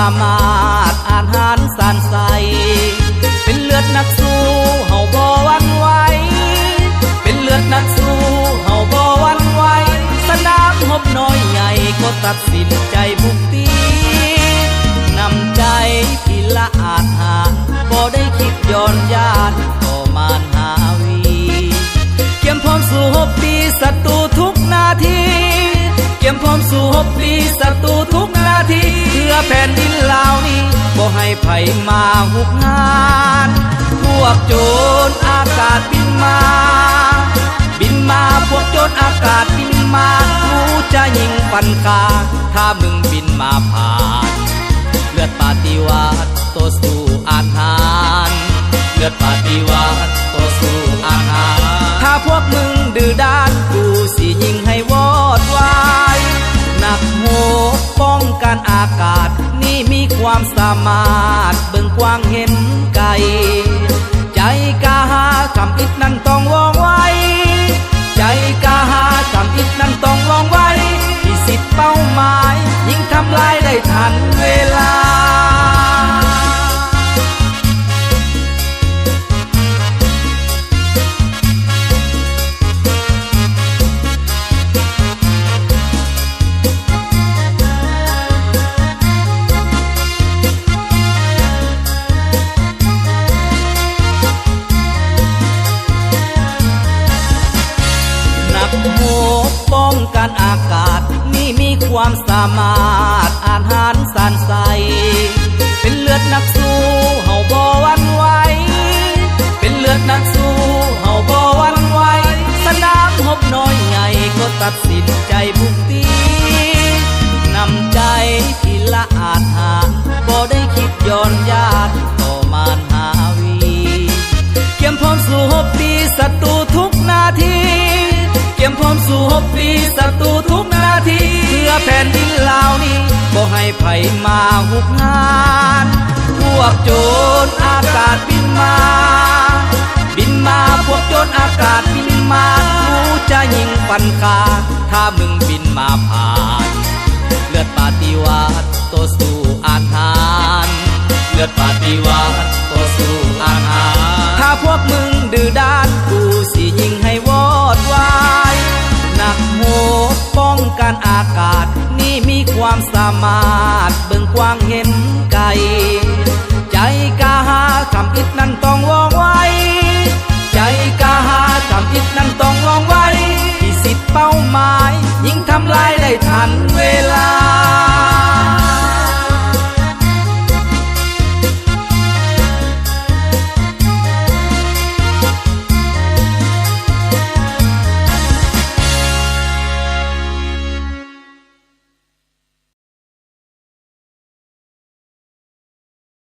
ามารถอาหารสานใสเป็นเลือดนักสู้เฮาบ่หวั่นไหวเป็นเลือดนักสู้เฮาบ่หวั่นไหวสนามรบน้อยใหญ่ก็ตัดสินใจบุกตีนำใจที่ละอาจหาบ่ได้คิดย้อนญาติต่อมารหาวีเกียมพร้อมสู้รบตีศัตรูทุกนาทีเกียมพร้อมสู้รบตีศัตรูทุกนาทีเพื่อแผ่นดินลาวนี้บ่ให้ไผมาหุกหานพวกโจรอากาศบินมาพวกโจรอากาศบินมากูจะยิงฟันคาถ้ามึงบินมาผ่านเลือดปฏิวัติตัวสู้อาหารเลือดปฏิวัติตัวสู้อาหารถ้าพวกมึงดื้อด้านกูสิยิงให้วอดวายหนักโหดป้องกันอากาศนี่มีความสามารถเบิ่งกว้างเห็นไกลใจกล้าทำอิดนั้นต้องว่องไวใจกล้าทำอิดนั้นต้องว่องไวที่สิทธิ์เป้าหมายยิ่งทำลายได้ทันเวลาป้องกันอากาศนี่มีความสามารถอาหารสานใสเป็นเลือดนักสู้เฮาบ่หวั่นไหวเป็นเลือดนักสู้เฮาบ่หวั่นไหวสนามรบน้อยใหญ่ก็ตัดสินใจบุกตีนำใจที่ละอาจหาบ่ได้คิดย้อนญาติต่อมารหาวีเกียมพร้อมสู้รบตีศัตรูทุกนาทีเกียมพร้อมสู้รบตีศัตรูทุกนาทีเพื่อแผ่นดินลาวนี้บ่ให้ไผมาหุกหานพวกโจรอากาศบินมาพวกโจรอากาศบินมากูจะยิงฟันคาถ้ามึงบินมาผ่านเลือดปฏิวัติตัวสู้อาหารเลือดปฏิวัติตัวสู้อาหารถ้าพวกมึงดื้อด้านกูสิยิงให้วอดวายหนักโหดป้องกันอากาศนี่มีความสามารถเบิ่งกว้างเห็นไกลใจกล้าทำอิดนั้นต้องว่องไวใจกล้าทำอิดนั้นต้องว่องไวที่สิทธิ์เป้าหมายยิ่งทำลายได้ทันเว